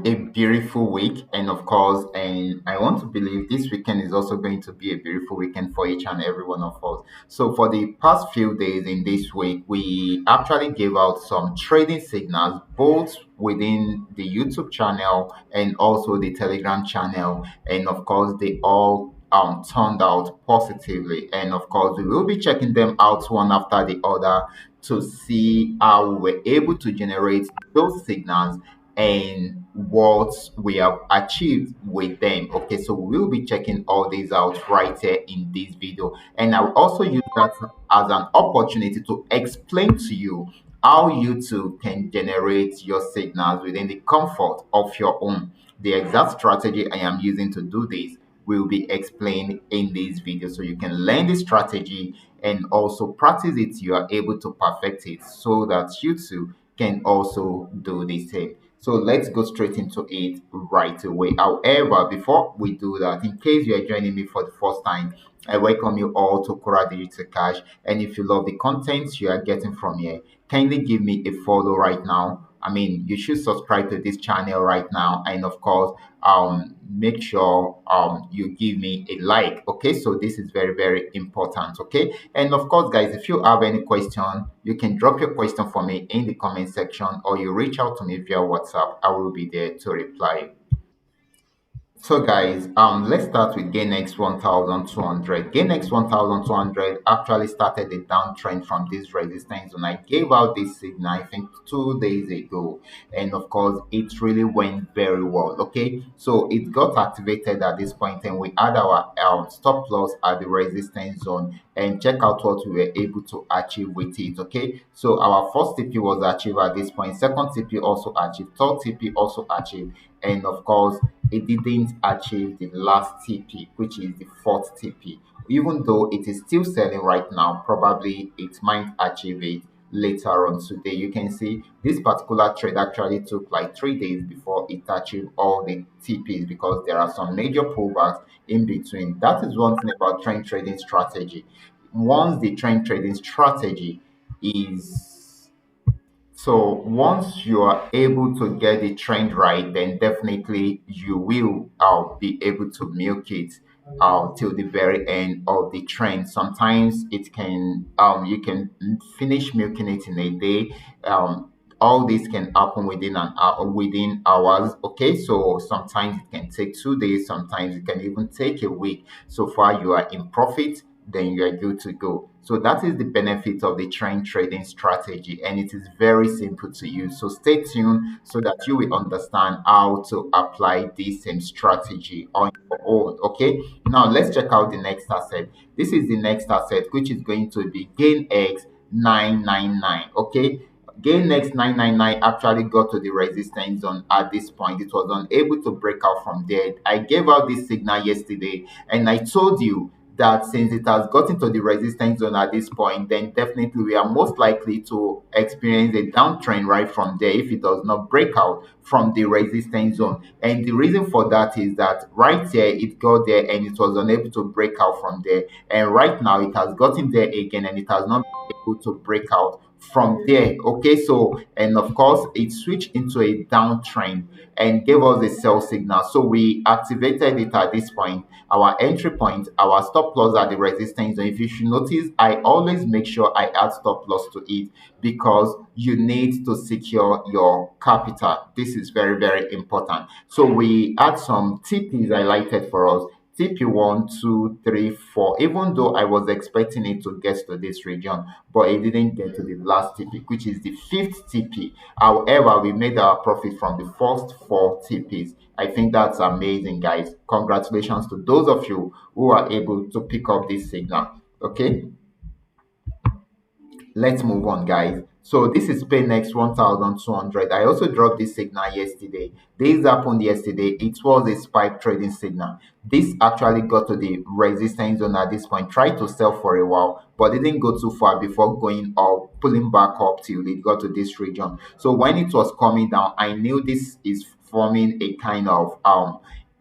a beautiful week, and of course, and I want to believe this weekend is also going to be a beautiful weekend for each and every one of us. So, for the past few days in this week, we actually gave out some trading signals both within the YouTube channel and also the Telegram channel, and of course, they all turned out positively. And of course, we will be checking them out one after the other to see how we were able to generate those signals and what we have achieved with them. Okay, so we'll be checking all these out right here in this video, and I'll also use that as an opportunity to explain to you how you too can generate your signals within the comfort of your home. The exact strategy I am using to do this will be explained in this video, so you can learn the strategy and also practice it. You are able to perfect it so that you too can also do the same. So let's go straight into it right away. However, before we do that, in case you are joining me for the first time, I welcome you all to Qora Digital Cash. And if you love the content you are getting from here, kindly give me a follow right now. I mean, you should subscribe to this channel right now, and of course, make sure you give me a like. Okay, so this is very very important. Okay, and of course, guys, if you have any question, you can drop your question for me in the comment section, or you reach out to me via WhatsApp. I will be there to reply. So guys, let's start with GainX 1200. GainX 1200 actually started a downtrend from this resistance zone. I gave out this signal, I think 2 days ago, and of course, it really went very well. Okay, so it got activated at this point, and we had our stop loss at the resistance zone, and check out what we were able to achieve with it. Okay, so our first TP was achieved at this point, second TP also achieved, third TP also achieved, and of course it didn't achieve the last TP, which is the fourth TP. Even though it is still selling right now, probably it might achieve it later on today. You can see this particular trade actually took like 3 days before it achieved all the TPs, because there are some major pullbacks in between. That is one thing about trend trading strategy. Once the trend trading strategy is so once you are able to get the trend right, then definitely you will be able to milk it till the very end of the trend. Sometimes it can you can finish milking it in a day. All this can happen within an hour, within hours. Okay, so sometimes it can take 2 days, sometimes it can even take a week. So far you are in profit, then you are good to go. So that is the benefit of the trend trading strategy, and it is very simple to use. So stay tuned so that you will understand how to apply this same strategy on your own. Okay, now let's check out the next asset. This is the next asset, which is going to be GainX 999. Okay, GainX 999 actually got to the resistance zone at this point. It was unable to break out from there. I gave out this signal yesterday, and I told you that since it has gotten to the resistance zone at this point, then definitely we are most likely to experience a downtrend right from there if it does not break out from the resistance zone. And the reason for that is that right here it got there and it was unable to break out from there. And right now it has gotten there again and it has not been able to break out from there. Okay, so and of course it switched into a downtrend and gave us a sell signal. So we activated it at this point. Our entry point, our stop loss at the resistance zone. If you should notice, I always make sure I add stop loss to it, because you need to secure your capital. This is very, very important. So we add some TPs highlighted for us. TP 1, 2, 3, 4. Even though I was expecting it to get to this region, but it didn't get to the last TP, which is the fifth TP. However, we made our profit from the first four TPs. I think that's amazing, guys. Congratulations to those of you who are able to pick up this signal. Okay, let's move on, guys. So this is PayNext 1200. I also dropped this signal yesterday. This happened yesterday. It was a spike trading signal. This actually got to the resistance zone at this point. Tried to sell for a while, but didn't go too far before going up, pulling back up till it got to this region. So when it was coming down, I knew this is forming a kind of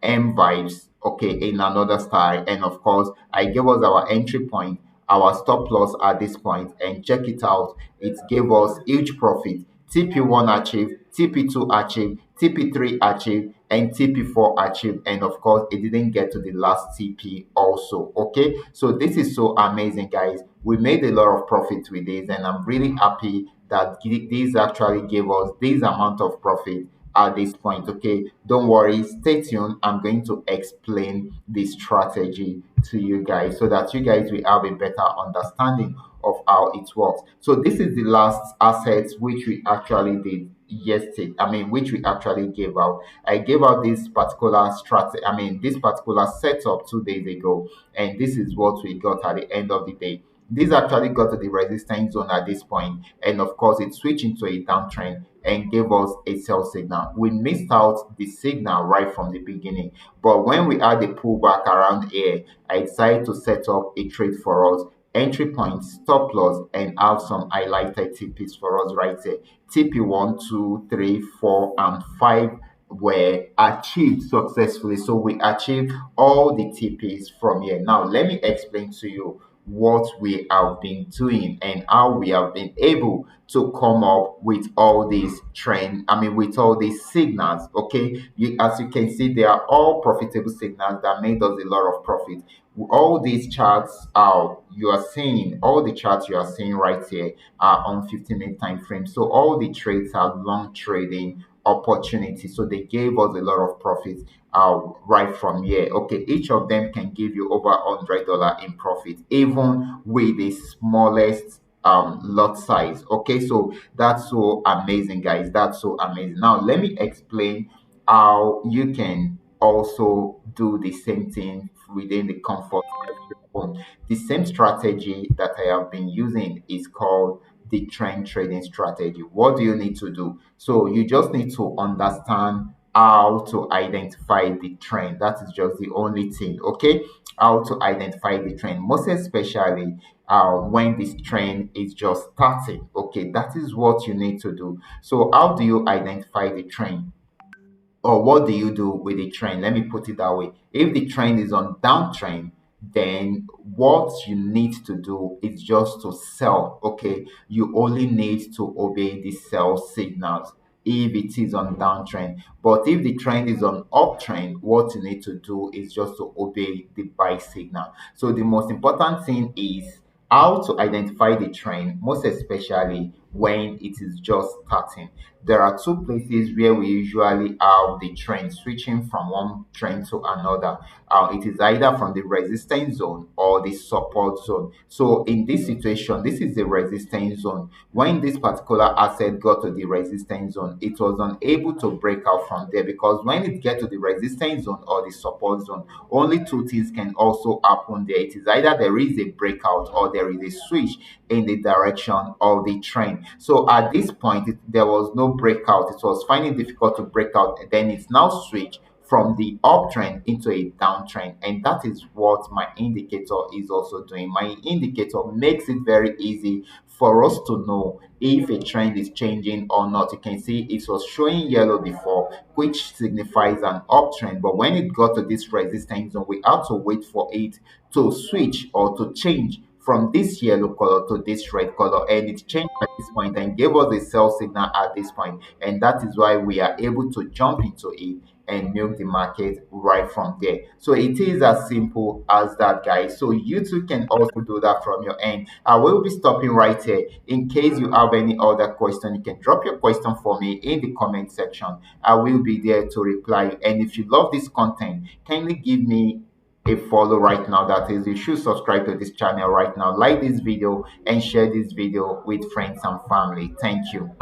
M vibes, okay, in another style. And of course, I gave us our entry point, our stop loss at this point, and check it out. It gave us huge profit. TP1 achieved, TP2 achieved, TP3 achieved and TP4 achieved, and of course it didn't get to the last TP also. Okay, so this is so amazing, guys. We made a lot of profit with this, and I'm really happy that this actually gave us this amount of profit at this point. Okay, don't worry, stay tuned. I'm going to explain the strategy to you guys so that you guys will have a better understanding of how it works. So this is the last assets which we actually did yesterday. I mean, which we actually gave out. I gave out this particular strategy. I mean, this particular setup 2 days ago, and this is what we got at the end of the day. This actually got to the resistance zone at this point, and of course, it switched into a downtrend and gave us a sell signal. We missed out the signal right from the beginning, but when we had a pullback around here, I decided to set up a trade for us. Entry point, stop loss, and have some highlighted TPs for us right here. TP 1, 2, 3, 4, and 5 were achieved successfully. So we achieved all the TPs from here. Now, let me explain to you what we have been doing and how we have been able to come up with all these trend, I mean with all these signals. Okay, as you can see, they are all profitable signals that made us a lot of profit. All these charts are you are seeing, all the charts you are seeing right here are on 15-minute time frame. So all the trades are long trading opportunity, so they gave us a lot of profits right from here. Okay, each of them can give you over $100 in profit, even with the smallest lot size. Okay, so that's so amazing, guys. That's so amazing. Now let me explain how you can also do the same thing within the comfort of your home. The same strategy that I have been using is called the trend trading strategy. What do you need to do? So you just need to understand how to identify the trend. That is just the only thing. Okay, how to identify the trend, most especially when this trend is just starting. Okay, that is what you need to do. So how do you identify the trend? Or what do you do with the trend? Let me put it that way. If the trend is on downtrend, then what you need to do is just to sell. Okay, you only need to obey the sell signals if it is on downtrend. But if the trend is on uptrend, what you need to do is just to obey the buy signal. So the most important thing is how to identify the trend, most especially when it is just starting. There are two places where we usually have the trend switching from one trend to another. It is either from the resistance zone or the support zone. So in this situation, this is the resistance zone. When this particular asset got to the resistance zone, it was unable to break out from there, because when it gets to the resistance zone or the support zone, only two things can also happen there. It is either there is a breakout or there is a switch in the direction of the trend. So at this point, there was no breakout. It was finding difficult to break out. Then it's now switched from the uptrend into a downtrend, and that is what my indicator is also doing. My indicator makes it very easy for us to know if a trend is changing or not. You can see it was showing yellow before, which signifies an uptrend, but when it got to this resistance zone, we had to wait for it to switch or to change from this yellow color to this red color, and it changed at this point and gave us a sell signal at this point, and that is why we are able to jump into it and milk the market right from there. So it is as simple as that, guys. So you too can also do that from your end. I will be stopping right here. In case you have any other question, you can drop your question for me in the comment section. I will be there to reply. And if you love this content, kindly give me a follow right now. That is, you should subscribe to this channel right now, like this video, and share this video with friends and family. Thank you.